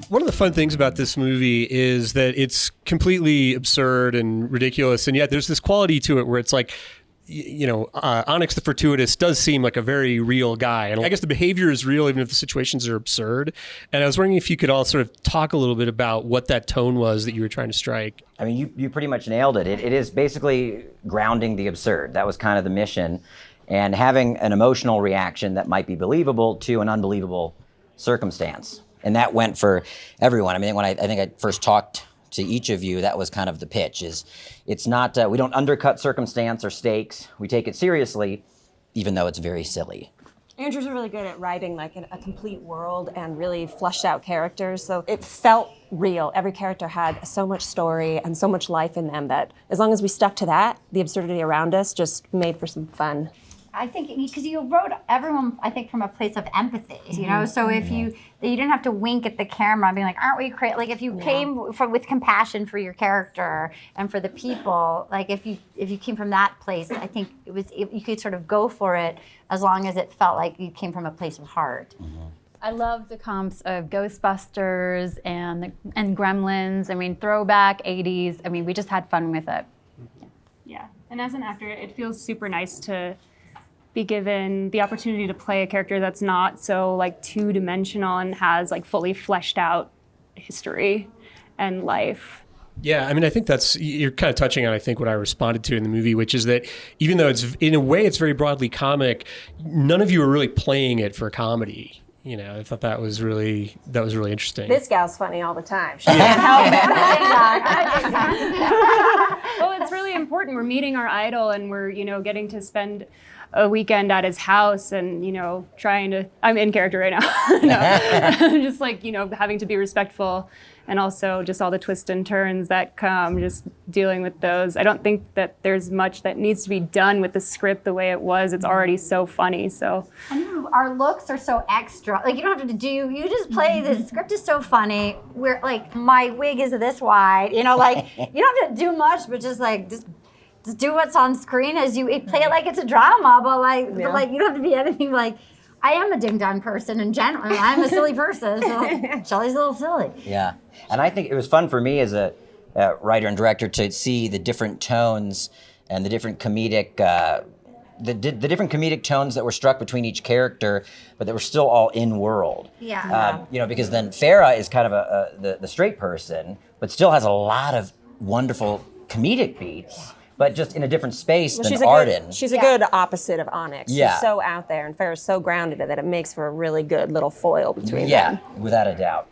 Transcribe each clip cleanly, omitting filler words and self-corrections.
One of the fun things about this movie is that it's completely absurd and ridiculous, and yet there's this quality to it where it's like, Onyx the Fortuitous does seem like a very real guy. And I guess the behavior is real even if the situations are absurd. And I was wondering if you could all sort of talk a little bit about what that tone was that you were trying to strike. I mean, you pretty much nailed it. It is basically grounding the absurd. That was kind of the mission. And having an emotional reaction that might be believable to an unbelievable circumstance. And that went for everyone. I mean, when I think I first talked to each of you, that was kind of the pitch, is it's not, we don't undercut circumstance or stakes. We take it seriously, even though it's very silly. Andrew's really good at writing like a complete world and really fleshed out characters. So it felt real. Every character had so much story and so much life in them that as long as we stuck to that, the absurdity around us just made for some fun. I think because you wrote everyone, I think, from a place of empathy, So if you didn't have to wink at the camera and be like, "Aren't we crazy?" Like if you came with compassion for your character and for the people, like if you came from that place, I think you could sort of go for it as long as it felt like you came from a place of heart. Mm-hmm. I love the comps of Ghostbusters and Gremlins. I mean, throwback 80s. I mean, we just had fun with it. Yeah, and as an actor, it feels super nice to be given the opportunity to play a character that's not so like two-dimensional and has like fully fleshed out history and life. Yeah, I mean, I think you're kind of touching on, I think, what I responded to in the movie, which is that even though it's, in a way, it's very broadly comic, none of you are really playing it for a comedy. I thought that was really interesting. This gal's funny all the time. She can't help it. Well, it's really important. We're meeting our idol and we're, getting to spend a weekend at his house and, I'm in character right now. Just like, having to be respectful and also just all the twists and turns that come, just dealing with those. I don't think that there's much that needs to be done with the script the way it was. It's already so funny, so. And our looks are so extra. Like you don't have to you just play, the script is so funny. We're like, my wig is this wide, you don't have to do much, but just do what's on screen as you play it like it's a drama, but you don't have to be anything like, I am a ding-dong person in general. I'm a silly person, so Shelley's a little silly. Yeah, and I think it was fun for me as a writer and director to see the different tones and the different comedic, the different comedic tones that were struck between each character, but that were still all in-world. Yeah. Because then Farah is kind of the straight person, but still has a lot of wonderful comedic beats. But just in a different space than Arden. She's a good opposite of Onyx. Yeah. She's so out there, and Farrah's so grounded that it makes for a really good little foil between them. Yeah, without a doubt.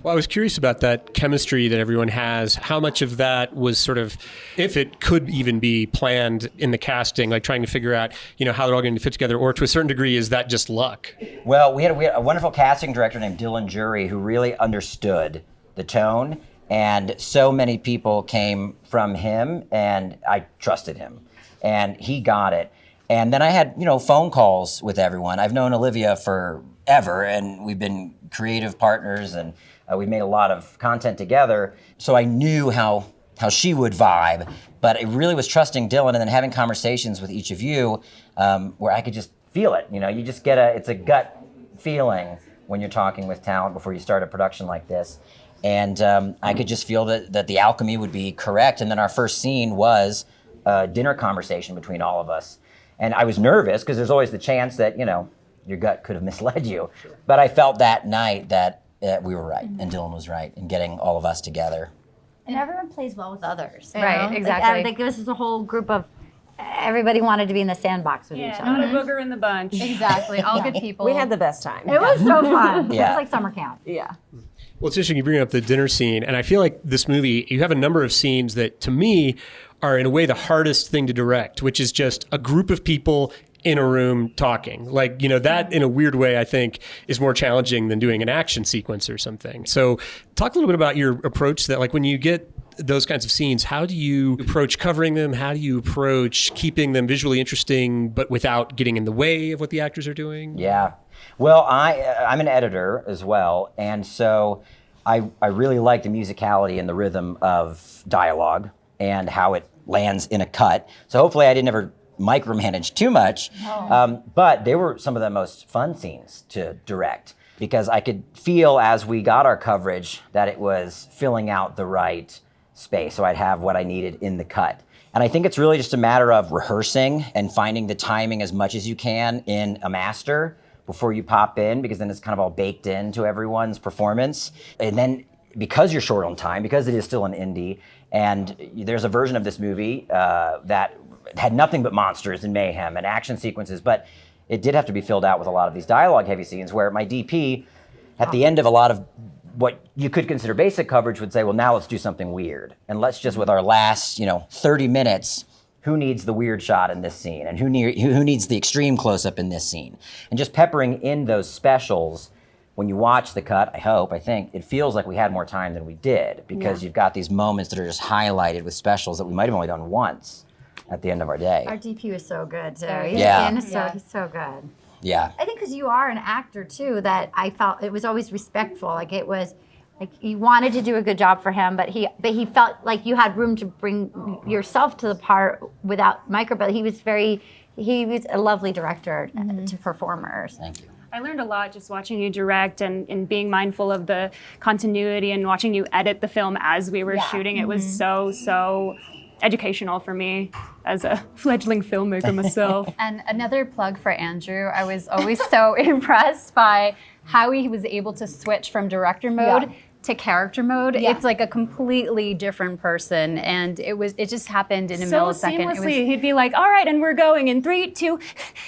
Well, I was curious about that chemistry that everyone has. How much of that was sort of, if it could even be planned in the casting, like trying to figure out, how they're all going to fit together, or to a certain degree, is that just luck? Well, we had a wonderful casting director named Dylan Jury who really understood the tone. And so many people came from him, and I trusted him, and he got it. And then I had, phone calls with everyone. I've known Olivia forever, and we've been creative partners, and we made a lot of content together. So I knew how she would vibe, but it really was trusting Dylan and then having conversations with each of you where I could just feel it. You just get it's a gut feeling when you're talking with talent before you start a production like this. And I could just feel that the alchemy would be correct. And then our first scene was a dinner conversation between all of us. And I was nervous because there's always the chance that, your gut could have misled you. Sure. But I felt that night that we were right and Dylan was right in getting all of us together. And everyone plays well with others. Right, exactly. Like this is a whole group of, everybody wanted to be in the sandbox with each other. Not a booger in the bunch. Exactly, all good people. We had the best time. It was so fun. Yeah. It was like summer camp. Yeah. Well, it's interesting you bring up the dinner scene, and I feel like this movie, you have a number of scenes that, to me, are in a way the hardest thing to direct, which is just a group of people in a room talking. Like, that in a weird way, I think, is more challenging than doing an action sequence or something. So talk a little bit about your approach to that. Like, when you get those kinds of scenes, how do you approach covering them? How do you approach keeping them visually interesting, but without getting in the way of what the actors are doing? Yeah. Well, I'm an editor as well, and so I really like the musicality and the rhythm of dialogue and how it lands in a cut. So hopefully I didn't ever micromanage too much, but they were some of the most fun scenes to direct. because I could feel as we got our coverage that it was filling out the right space. So I'd have what I needed in the cut. And I think it's really just a matter of rehearsing and finding the timing as much as you can in a master before you pop in, because then it's kind of all baked into everyone's performance. And then because you're short on time, because it is still an indie, and there's a version of this movie that had nothing but monsters and mayhem and action sequences, but it did have to be filled out with a lot of these dialogue-heavy scenes where my DP, at the end of a lot of what you could consider basic coverage, would say, well, now let's do something weird. And let's just, with our last 30 minutes, who needs the weird shot in this scene? And who needs the extreme close-up in this scene? And just peppering in those specials. When you watch the cut, I think, it feels like we had more time than we did, because you've got these moments that are just highlighted with specials that we might have only done once at the end of our day. Our DP was so good too. He's so good. Yeah. I think because you are an actor too, that I felt it was always respectful. Like it was, like you wanted to do a good job for him, but he felt like you had room to bring yourself to the part without micro. But he was a lovely director to performers. Thank you. I learned a lot just watching you direct and being mindful of the continuity and watching you edit the film as we were shooting. It was so educational for me as a fledgling filmmaker myself. And another plug for Andrew, I was always so impressed by how he was able to switch from director mode to character mode. Yeah. It's like a completely different person, and it just happened in a millisecond. Seamlessly. He'd be like, all right, and we're going in 3, 2,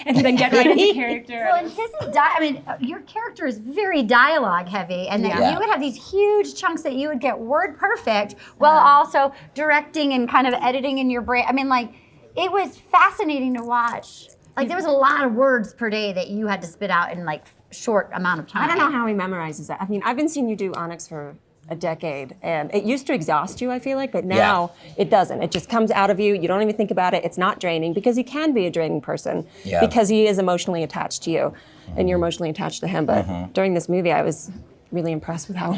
and then get right into character. Well, and his your character is very dialogue heavy, and then you would have these huge chunks that you would get word perfect while also directing and kind of editing in your brain. I mean, like, it was fascinating to watch. Like, there was a lot of words per day that you had to spit out in like short amount of time. I don't know how he memorizes that. I mean, I've been seeing you do Onyx for a decade, and it used to exhaust you, I feel like, but now it doesn't. It just comes out of you. You don't even think about it. It's not draining, because he can be a draining person because he is emotionally attached to you, and you're emotionally attached to him. But during this movie, I was really impressed with how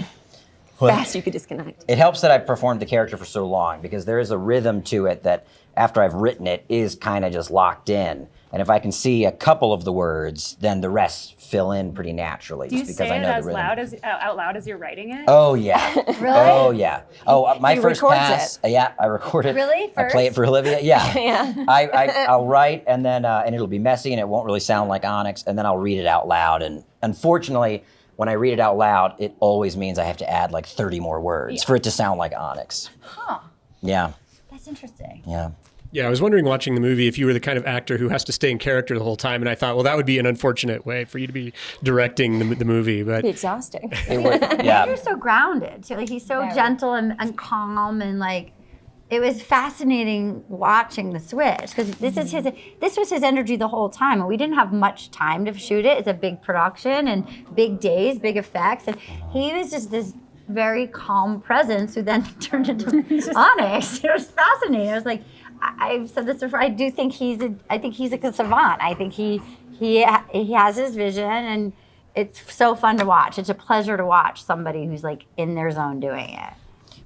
fast you could disconnect. It helps that I've performed the character for so long, because there is a rhythm to it that after I've written it is kind of just locked in. And if I can see a couple of the words, then the rest fill in pretty naturally. Do you just say because I it know as the rhythm. out loud as you're writing it? Oh yeah. Really? Oh yeah. Oh, my He first records pass. I record it. Really? I play it for Olivia. Yeah. Yeah. I'll write, and then and it'll be messy, and it won't really sound like Onyx, and then I'll read it out loud. And unfortunately, when I read it out loud, it always means I have to add like 30 more words for it to sound like Onyx. Huh. Yeah. That's interesting. Yeah. Yeah, I was wondering watching the movie if you were the kind of actor who has to stay in character the whole time, and I thought, well, that would be an unfortunate way for you to be directing the movie. But It'd be exhausting. You're so grounded too. Like, he's so gentle and calm, and like, it was fascinating watching the switch, because this was his energy the whole time, and we didn't have much time to shoot it. It's a big production and big days, big effects, and he was just this very calm presence who then turned into Onyx. It was fascinating. I was like, I've said this before. I think he's a savant. I think he has his vision, and it's so fun to watch. It's a pleasure to watch somebody who's like in their zone doing it.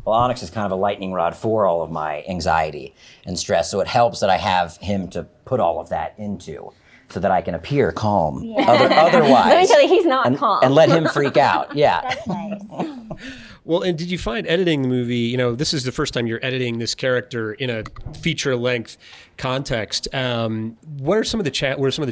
Well, Onyx is kind of a lightning rod for all of my anxiety and stress, so it helps that I have him to put all of that into, so that I can appear calm. Otherwise, Let me tell you, he's not calm. And let him freak out. Yeah. That's nice. Well, and did you find editing the movie, this is the first time you're editing this character in a feature-length context. What are some of the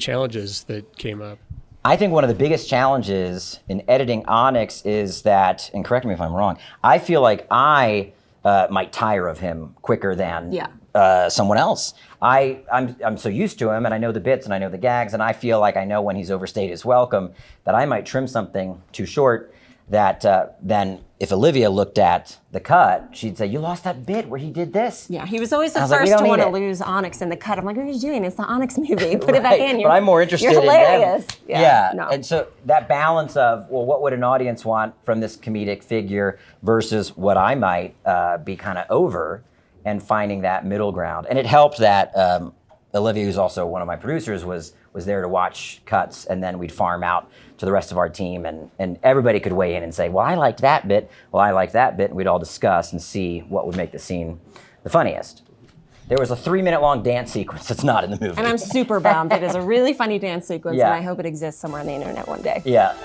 challenges that came up? I think one of the biggest challenges in editing Onyx is that, and correct me if I'm wrong, I feel like I might tire of him quicker than someone else. I'm so used to him, and I know the bits and I know the gags, and I feel like I know when he's overstayed his welcome, that I might trim something too short, that then if Olivia looked at the cut, she'd say, you lost that bit where he did this. Yeah, he was always the was like, we first don't to want need to it. lose Onyx in the cut. I'm like, what are you doing? It's the Onyx movie. Put it back in. But I'm more interested You're in them. hilarious. Yeah. No. And so that balance of, well, what would an audience want from this comedic figure versus what I might be kind of over, and finding that middle ground. And it helped that Olivia, who's also one of my producers, was there to watch cuts, and then we'd farm out to the rest of our team, and everybody could weigh in and say, well, I liked that bit, well, I liked that bit, and we'd all discuss and see what would make the scene the funniest. There was a 3-minute long dance sequence that's not in the movie. And I'm super bummed. It is a really funny dance sequence, Yeah. and I hope it exists somewhere on the internet one day. Yeah.